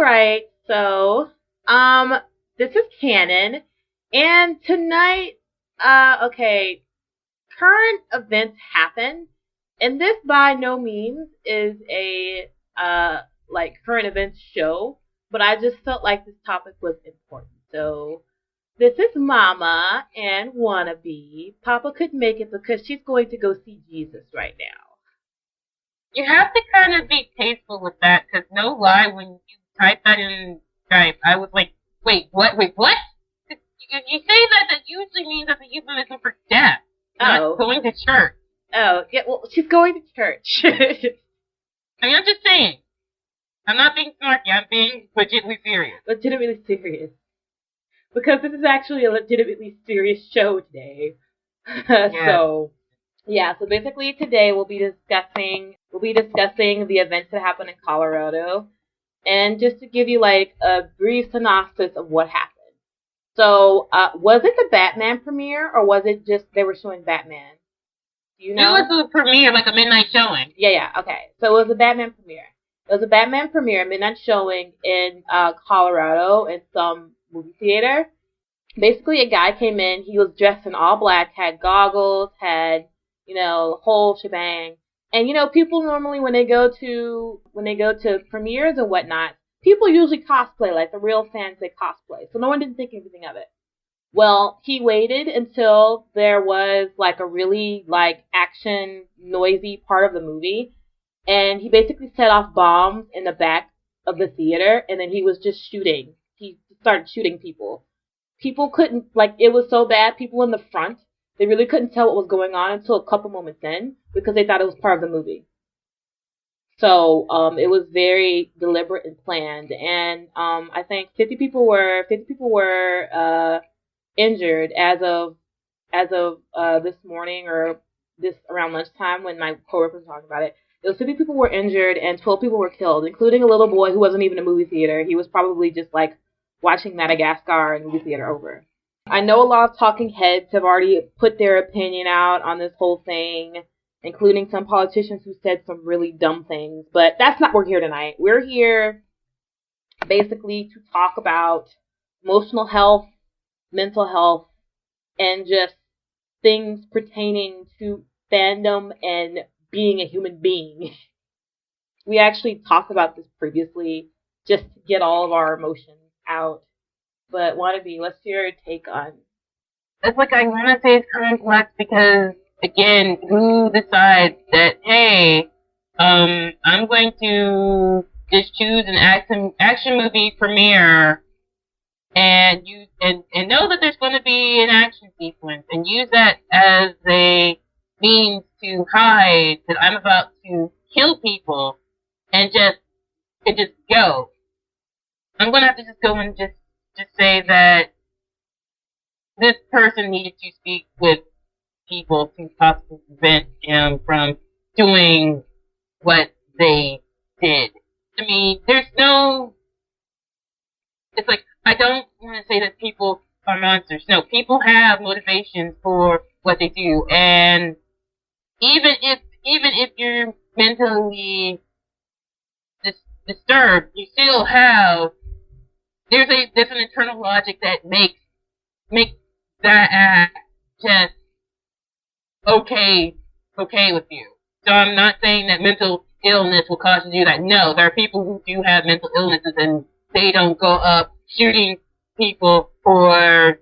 right, so, this is Canon, and tonight, okay, current events happen, and this by no means is a, current events show, but I just felt like this topic was important, so, this is Mama and Wannabee. Papa couldn't make it because she's going to go see Jesus right now. You have to kind of be tasteful with that, because no lie, when you type that in Skype, I was like, wait, what? You say that usually means that the euphemism for death, not going to church. Oh, yeah, well, she's going to church. I mean, I'm just saying. I'm not being snarky, I'm being legitimately serious. Legitimately serious. Because this is actually a legitimately serious show today. So basically today we'll be discussing the events that happened in Colorado, and just to give you like a brief synopsis of what happened. So, was it the Batman premiere, or was it just they were showing Batman? Do you know? It was a premiere, like a midnight showing. Yeah, okay. So it was a Batman premiere. It was a Batman premiere, midnight showing in Colorado in some movie theater. Basically, a guy came in. He was dressed in all black, had goggles, had the whole shebang. And people normally when they go to premieres and whatnot, people usually cosplay, like the real fans they cosplay. So no one didn't think anything of it. Well, he waited until there was like a really like action noisy part of the movie, and he basically set off bombs in the back of the theater, and then he was just shooting. He started shooting people. People couldn't, like, it was so bad, people in the front, they really couldn't tell what was going on until a couple moments in, because they thought it was part of the movie. So, it was very deliberate and planned, and, I think 50 people were injured as of this morning, or this around lunchtime when my coworkers were talking about it. It was 50 people were injured and 12 people were killed, including a little boy who wasn't even in a movie theater. He was probably just like watching Madagascar in the movie theater over. I know a lot of talking heads have already put their opinion out on this whole thing, including some politicians who said some really dumb things, but that's not what we're here tonight. We're here basically to talk about emotional health, mental health, and just things pertaining to fandom and being a human being. We actually talked about this previously just to get all of our emotions out. But Wannabee, let's hear your take on. It's like I want to say it's complex because, again, who decides that, hey, I'm going to just choose an action movie premiere and know that there's going to be an action sequence and use that as a means to hide that I'm about to kill people and just go. I'm going to have to just go and just say that this person needed to speak with people to possibly prevent him from doing what they did. I mean, it's like, I don't want to say that people are monsters. No, people have motivations for what they do, and even if you're mentally disturbed, you still have there's an internal logic that makes that act just okay with you. So I'm not saying that mental illness will cause you to do that. No, there are people who do have mental illnesses and they don't go up shooting people for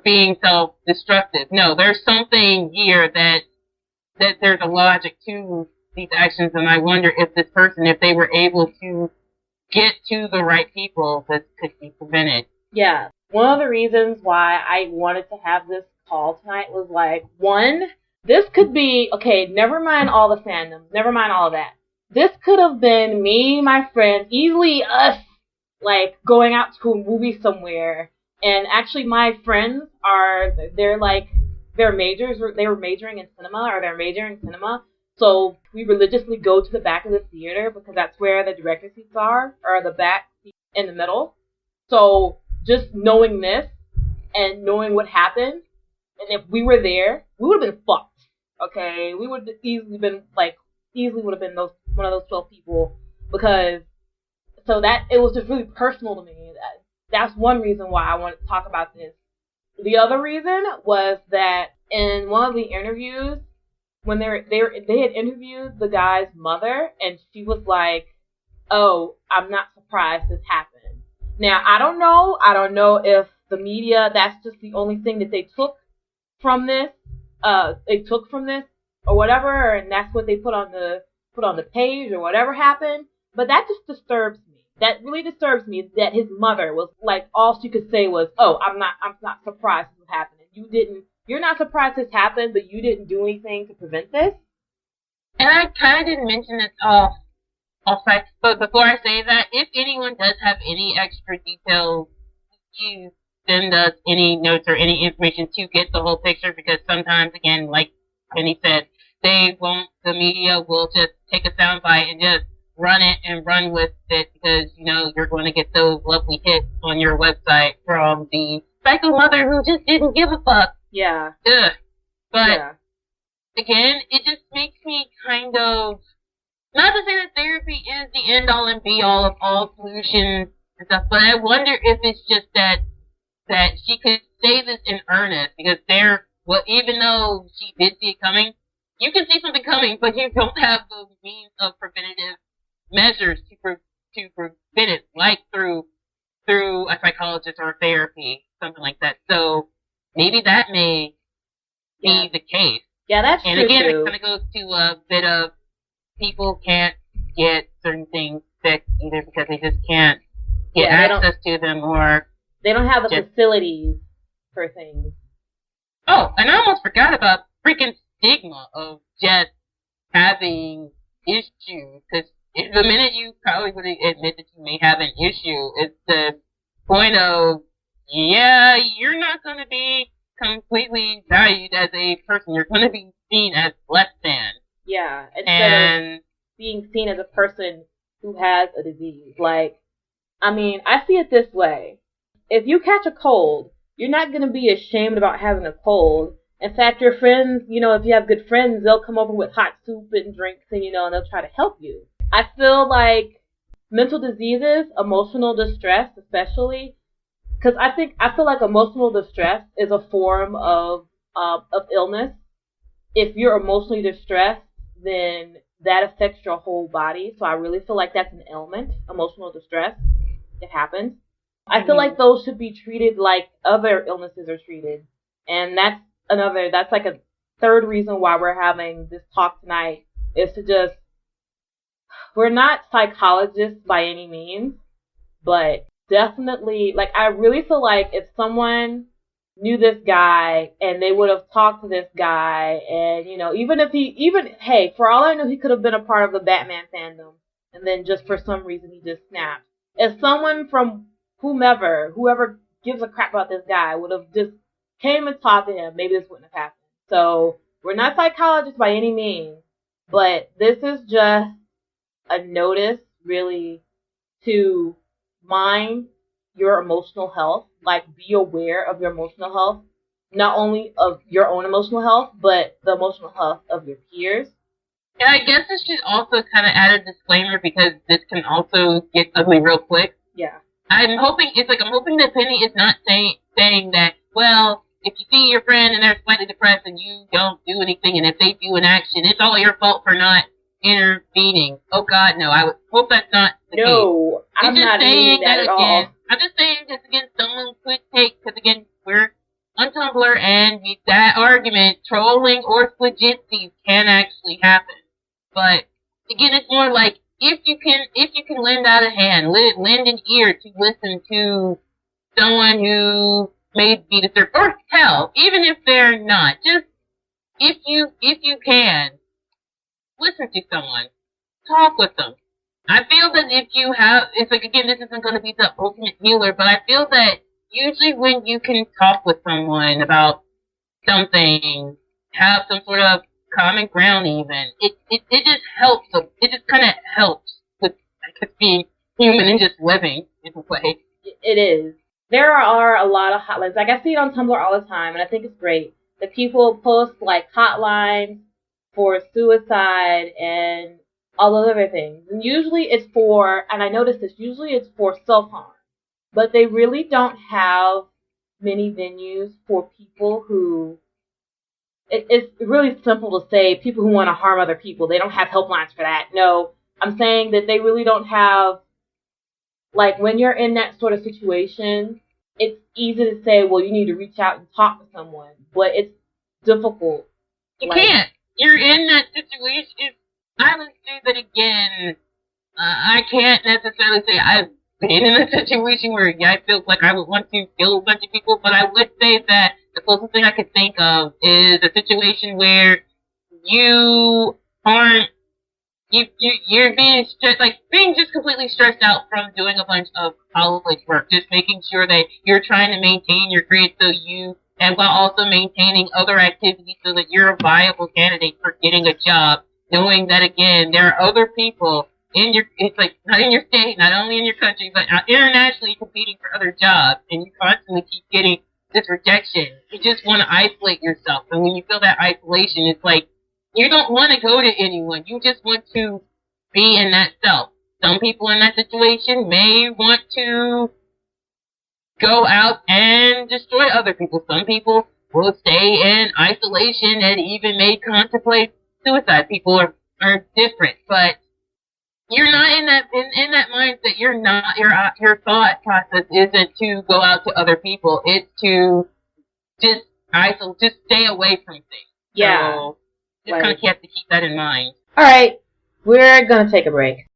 being self-destructive. No, there's something here that there's a logic to these actions, and I wonder if this person, if they were able to get to the right people, this could be prevented. Yeah. One of the reasons why I wanted to have this call tonight was like, one, this could be, okay, never mind all the fandoms, never mind all of that. This could have been me, my friends, easily us, like, going out to a movie somewhere. And actually my friends they were majoring in cinema, or they're majoring in cinema. So we religiously go to the back of the theater because that's where the director seats are, or the back seat in the middle. So just knowing this and knowing what happened, and if we were there, we would have been fucked. Okay, we would easily would have been one of those 12 people, because So that it was just really personal to me. That's one reason why I wanted to talk about this. The other reason was that in one of the interviews, when they had interviewed the guy's mother, and she was like, "Oh, I'm not surprised this happened." Now I don't know. I don't know if the media, that's just the only thing that they took from this. Or whatever, and that's what they put on the page or whatever happened. But that just disturbs me. That really disturbs me that his mother was like, all she could say was, "Oh, I'm not surprised this happened. You're not surprised this happened, but you didn't do anything to prevent this." And I kind of didn't mention this off-site, but before I say that, if anyone does have any extra details, you send us any notes or any information to get the whole picture, because sometimes, again, like Penny said, the media will just take a soundbite and just run it and run with it, because, you're going to get those lovely hits on your website from the psycho mother who just didn't give a fuck. Yeah. Ugh. But, yeah. Again, it just makes me kind of, not to say that therapy is the end-all and be-all of all solutions and stuff, but I wonder if it's just that she could say this in earnest, because even though she did see it coming, you can see something coming, but you don't have the means of preventative measures to prevent it, like through a psychologist or therapy, something like that. So maybe that may be the case. Yeah, that's true. And again, too. it kind of goes to a bit of people can't get certain things fixed either because they just can't get access to them, or they don't have the facilities for things. Oh, and I almost forgot about freaking stigma of just having issues, because the minute you probably would admit that you may have an issue, it's the point of, yeah, you're not going to be completely valued as a person. You're going to be seen as less than. Yeah, instead of being seen as a person who has a disease. Like, I mean, I see it this way. If you catch a cold, you're not going to be ashamed about having a cold. In fact, your friends, if you have good friends, they'll come over with hot soup and drinks and, and they'll try to help you. I feel like mental diseases, emotional distress especially, because I feel like emotional distress is a form of illness. If you're emotionally distressed, then that affects your whole body. So I really feel like that's an ailment, emotional distress. It happens. I feel like those should be treated like other illnesses are treated. And that's like a third reason why we're having this talk tonight, is to just, we're not psychologists by any means, but definitely, like, I really feel like if someone knew this guy and they would have talked to this guy, and, hey, for all I know, he could have been a part of the Batman fandom, and then just for some reason he just snapped. If someone from whoever gives a crap about this guy would have just came and talked to him, maybe this wouldn't have happened. So we're not psychologists by any means, but this is just a notice, really, to mind your emotional health. Like, be aware of your emotional health, not only of your own emotional health, but the emotional health of your peers. And I guess this should also kind of add a disclaimer, because this can also get ugly real quick. Yeah. I'm hoping that Penny is not saying that, well, if you see your friend and they're slightly depressed and you don't do anything, and if they do an action, it's all your fault for not intervening. Oh God, no. I would hope that's not the case. No, I'm not saying that at all. I'm just saying this again, someone could take, because again, we're on Tumblr, and that argument, trolling or squidgencies can actually happen. But again, it's more like, if you can lend out a hand, lend an ear to listen to someone who may be disturbed, or hell, even if they're not, just if you can, listen to someone, talk with them. I feel that it's like, again, this isn't going to be the ultimate healer, but I feel that usually when you can talk with someone about something, have some sort of common ground even, it just helps. It just kind of helps with, I guess, being human and just living in a way. It is. There are a lot of hotlines. Like, I see it on Tumblr all the time, and I think it's great that people post, like, hotlines for suicide and all those other things. And usually it's for, and I noticed this, usually it's for self-harm. But they really don't have many venues for people who, it's really simple to say people who want to harm other people. They don't have helplines for that. No, I'm saying that they really don't have, like, when you're in that sort of situation, it's easy to say, well, you need to reach out and talk to someone, but it's difficult. You can't. You're in that situation. I would say that again. I can't necessarily say I've been in a situation where I feel like I would want to kill a bunch of people, but I would say that the closest thing I could think of is a situation where you aren't you're being stressed, like being just completely stressed out from doing a bunch of college work, just making sure that you're trying to maintain your grades so you, and while also maintaining other activities so that you're a viable candidate for getting a job, knowing that again, there are other people in your, it's like not in your state, not only in your country, but internationally competing for other jobs, and you constantly keep getting this rejection. You just want to isolate yourself, and when you feel that isolation, it's like, you don't want to go to anyone. You just want to be in that self. Some people in that situation may want to go out and destroy other people. Some people will stay in isolation and even may contemplate suicide. People are different, but you're not in that mindset. You're not, your thought process isn't to go out to other people. It's to just just stay away from things. Yeah. So, just kind of have to keep that in mind. All right, we're going to take a break.